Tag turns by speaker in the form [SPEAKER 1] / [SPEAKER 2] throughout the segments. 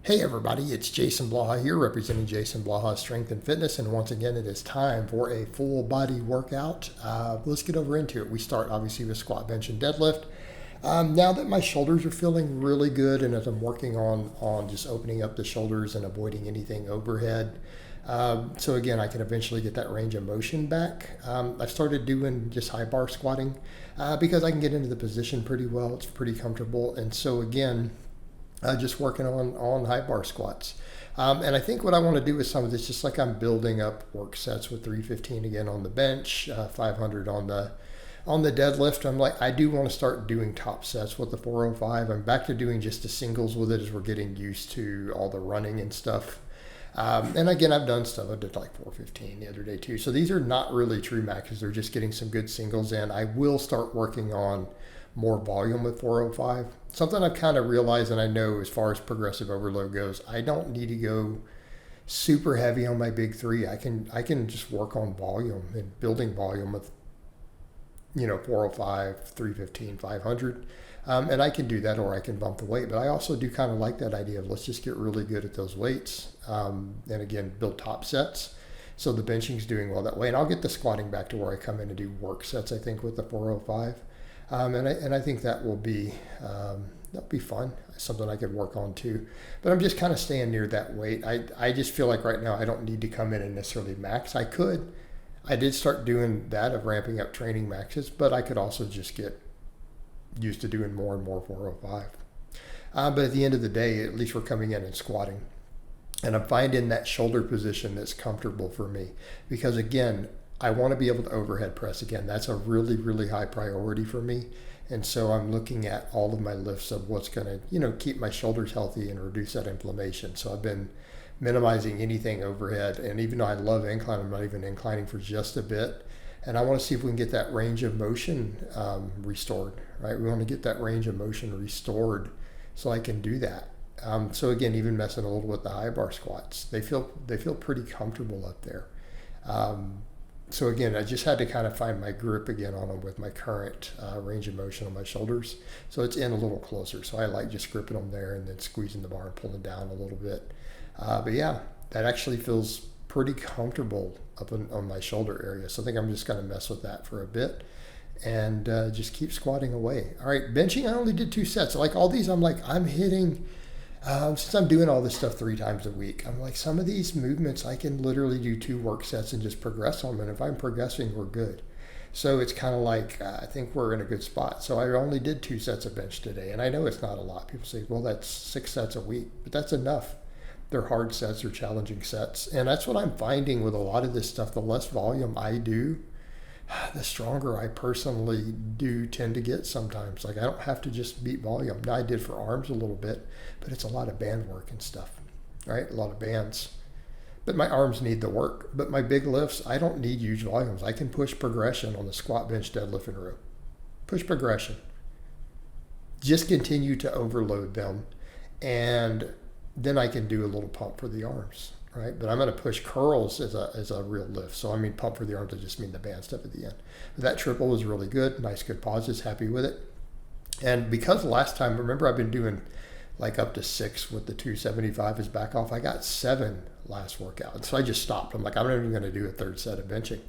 [SPEAKER 1] Hey everybody, it's Jason Blaha here representing Jason Blaha Strength and Fitness, and once again it is time for a full body workout. Let's get over into it. We start obviously with squat, bench, and deadlift. Now that my shoulders are feeling really good and as I'm working on just opening up the shoulders and avoiding anything overhead, so again I can eventually get that range of motion back. I've started doing just high bar squatting because I can get into the position pretty well. It's pretty comfortable, and so again just working on high bar squats. And I think what I want to do with some of this, just like I'm building up work sets with 315 again on the bench, 500 on the deadlift. I'm like, I do want to start doing top sets with the 405. I'm back to doing just the singles with it as we're getting used to all the running and stuff. And again, I've done stuff. I did like 415 the other day too. So these are not really true maxes. They're just getting some good singles in. I will start working on more volume with 405. Something I've kind of realized, and I know as far as progressive overload goes, I don't need to go super heavy on my big three. I can just work on volume and building volume with 405, 315, 500. And I can do that, or I can bump the weight. But I also do kind of like that idea of let's just get really good at those weights. And again, build top sets. So the benching's doing well that way. And I'll get the squatting back to where I come in and do work sets, I think, with the 405. And I think that'll be fun, something I could work on too. But I'm just kind of staying near that weight. I just feel like right now I don't need to come in and necessarily max. I did start doing that of ramping up training maxes, but I could also just get used to doing more and more 405. But at the end of the day, at least we're coming in and squatting. And I'm finding that shoulder position that's comfortable for me. Because again, I want to be able to overhead press again. That's a really, really high priority for me. And so I'm looking at all of my lifts of what's going to, keep my shoulders healthy and reduce that inflammation. So I've been minimizing anything overhead. And even though I love incline, I'm not even inclining for just a bit. And I want to see if we can get that range of motion restored, right? We want to get that range of motion restored so I can do that. So again, even messing a little with the high bar squats, they feel pretty comfortable up there. So again, I just had to kind of find my grip again on them with my current range of motion on my shoulders. So it's in a little closer. So I like just gripping them there and then squeezing the bar and pulling down a little bit. But yeah, that actually feels pretty comfortable up on my shoulder area. So I think I'm just going to mess with that for a bit and just keep squatting away. All right, benching, I only did 2 sets. Like all these, I'm hitting... since I'm doing all this stuff 3 times a week, I'm like, some of these movements I can literally do 2 work sets and just progress on them. And if I'm progressing, we're good. So it's kind of like, I think we're in a good spot. So I only did 2 sets of bench today. And I know it's not a lot. People say, well, that's 6 sets a week, but that's enough. They're hard sets or challenging sets. And that's what I'm finding with a lot of this stuff. The less volume I do, the stronger I personally do tend to get sometimes. Like I don't have to just beat volume. Now I did for arms a little bit, but it's a lot of band work and stuff, right? A lot of bands. But my arms need the work. But my big lifts, I don't need huge volumes. I can push progression on the squat, bench, deadlift, and row. Push progression. Just continue to overload them. And then I can do a little pump for the arms. Right, but I'm going to push curls as a real lift. So I mean pump for the arms, I just mean the band stuff at the end. But that triple was really good. Nice, good pauses. Happy with it. And because last time, remember I've been doing like up to 6 with the 275 as back off. I got 7 last workout. So I just stopped. I'm like, I'm not even going to do a 3rd set of benching.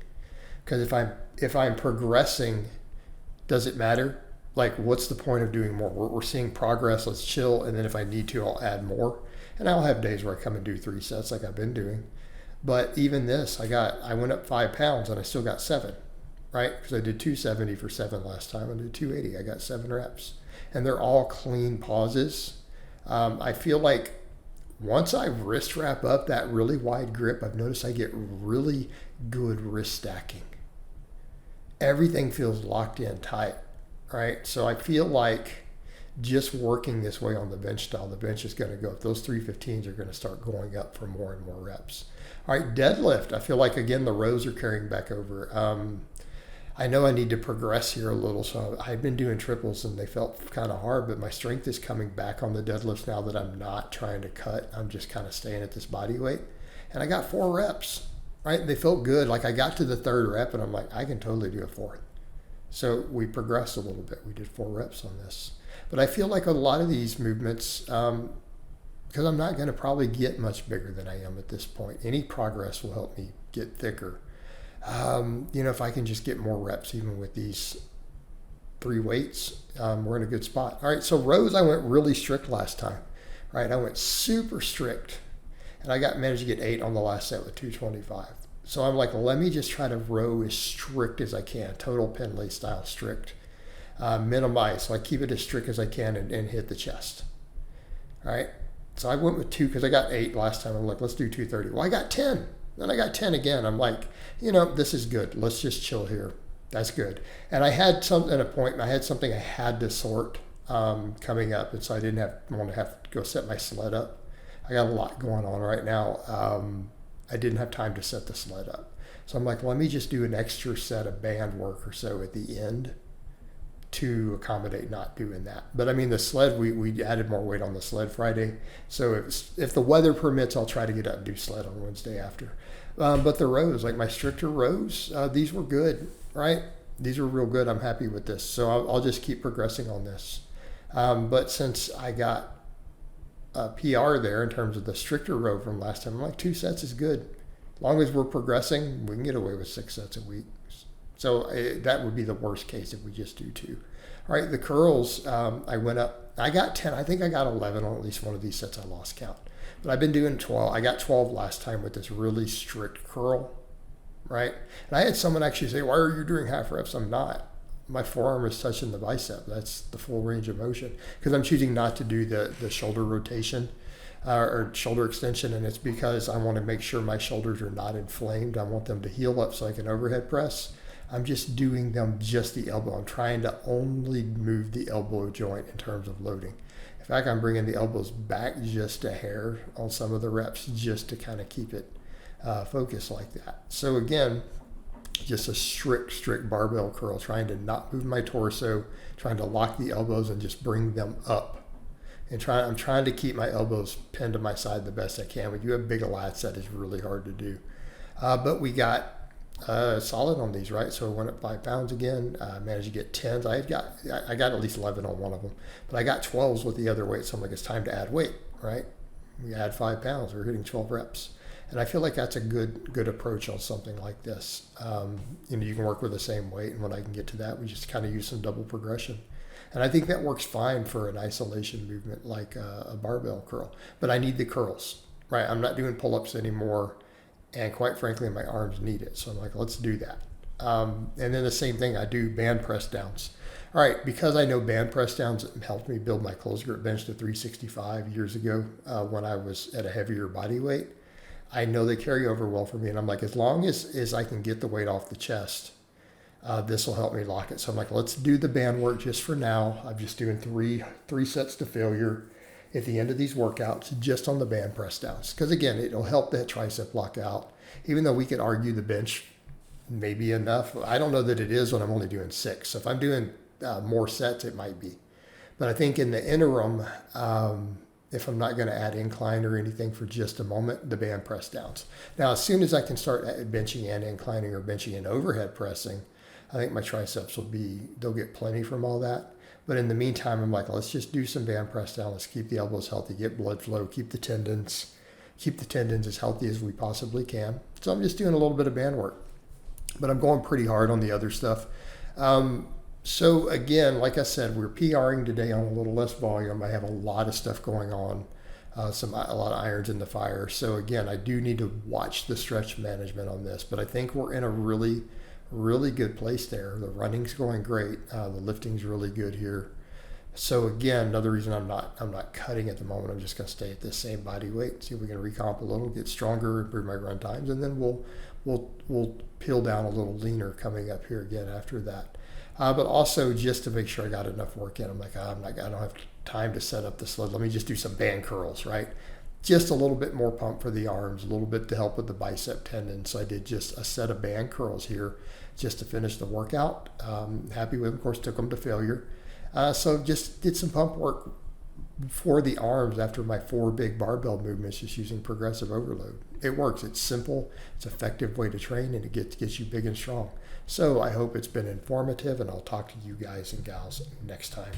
[SPEAKER 1] Because if I'm progressing, does it matter? Like what's the point of doing more? We're seeing progress. Let's chill. And then if I need to, I'll add more. And I'll have days where I come and do 3 sets like I've been doing. But even this, I went up 5 pounds and I still got 7, right? Because I did 270 for 7 last time. I did 280. I got 7 reps. And they're all clean pauses. I feel like once I wrist wrap up that really wide grip, I've noticed I get really good wrist stacking. Everything feels locked in tight, right? So I feel like just working this way on the bench style, the bench is going to go up. Those 315s are going to start going up for more and more reps. All right, deadlift. I feel like, again, the rows are carrying back over. I know I need to progress here a little, so I've been doing triples and they felt kind of hard, but my strength is coming back on the deadlifts now that I'm not trying to cut. I'm just kind of staying at this body weight. And I got 4 reps, right? They felt good. Like I got to the 3rd rep and I'm like, I can totally do a 4th. So we progressed a little bit. We did 4 reps on this. But I feel like a lot of these movements, because I'm not going to probably get much bigger than I am at this point. Any progress will help me get thicker. If I can just get more reps even with these 3 weights, we're in a good spot. All right, so rows, I went really strict last time, right? I went super strict, and I managed to get 8 on the last set with 225. So I'm like, let me just try to row as strict as I can, total Pendlay style strict. Minimize, so I keep it as strict as I can and hit the chest. All right, so I went with 2 because I got 8 last time. I'm like, let's do 230. Well, I got 10. Then I got 10 again. I'm like, this is good. Let's just chill here. That's good. And I had something I had to sort coming up, and so I didn't want to have to go set my sled up. I got a lot going on right now. I didn't have time to set the sled up. So I'm like, let me just do an extra set of band work or so at the end to accommodate not doing that. But I mean, the sled, we added more weight on the sled Friday. So if the weather permits, I'll try to get up and do sled on Wednesday after. But the rows, like my stricter rows, these were good, right? These were real good. I'm happy with this. So I'll just keep progressing on this. But since I got a PR there in terms of the stricter row from last time, I'm like, 2 sets is good. As long as we're progressing, we can get away with 6 sets a week. So that would be the worst case if we just do 2. All right, the curls, I went up. I got 10. I think I got 11 on at least one of these sets. I lost count. But I've been doing 12. I got 12 last time with this really strict curl, right? And I had someone actually say, why are you doing half reps? I'm not. My forearm is touching the bicep. That's the full range of motion. Because I'm choosing not to do the shoulder rotation or shoulder extension, and it's because I want to make sure my shoulders are not inflamed. I want them to heal up so I can overhead press. I'm just doing them just the elbow. I'm trying to only move the elbow joint in terms of loading. In fact, I'm bringing the elbows back just a hair on some of the reps just to kind of keep it focused like that. So again, just a strict barbell curl, trying to not move my torso, trying to lock the elbows and just bring them up. And I'm trying to keep my elbows pinned to my side the best I can. When you have big lats, that is really hard to do. But we got solid on these, right? So I went up 5 pounds again. Managed to get 10s. I got at least 11 on one of them, but I got 12s with the other weight. So I'm like, it's time to add weight, right? We add 5 pounds. We're hitting 12 reps, and I feel like that's a good approach on something like this. You can work with the same weight, and when I can get to that, we just kind of use some double progression. And I think that works fine for an isolation movement like a barbell curl. But I need the curls, right? I'm not doing pull-ups anymore. And quite frankly, my arms need it. So I'm like, let's do that. And then the same thing, I do band press downs. All right, because I know band press downs helped me build my closed grip bench to 365 years ago when I was at a heavier body weight. I know they carry over well for me. And I'm like, as long as I can get the weight off the chest, this will help me lock it. So I'm like, let's do the band work just for now. I'm just doing three sets to failure at the end of these workouts just on the band press downs. Because again, it'll help that tricep block out. Even though we could argue the bench may be enough, I don't know that it is when I'm only doing 6. So if I'm doing more sets, it might be. But I think in the interim, if I'm not going to add incline or anything for just a moment, the band press downs. Now, as soon as I can start benching and inclining or benching and overhead pressing, I think my triceps they'll get plenty from all that. But in the meantime, I'm like, let's just do some band press down. Let's keep the elbows healthy, get blood flow, keep the tendons as healthy as we possibly can. So I'm just doing a little bit of band work, but I'm going pretty hard on the other stuff. So again, like I said, we're PRing today on a little less volume. I have a lot of stuff going on, a lot of irons in the fire. So again, I do need to watch the stretch management on this, but I think we're in a really good place there. The running's going great. The lifting's really good here. So again, another reason I'm not cutting at the moment. I'm just going to stay at this same body weight. See if we can recomp a little, get stronger, improve my run times, and then we'll peel down a little leaner coming up here again after that. But also just to make sure I got enough work in. I'm like, I don't have time to set up the sled. Let me just do some band curls, right? Just a little bit more pump for the arms, a little bit to help with the bicep tendon. So I did just a set of band curls here just to finish the workout. Happy with them, of course, took them to failure. So just did some pump work for the arms after my 4 big barbell movements, just using progressive overload. It works. It's simple. It's an effective way to train, and it gets you big and strong. So I hope it's been informative, and I'll talk to you guys and gals next time.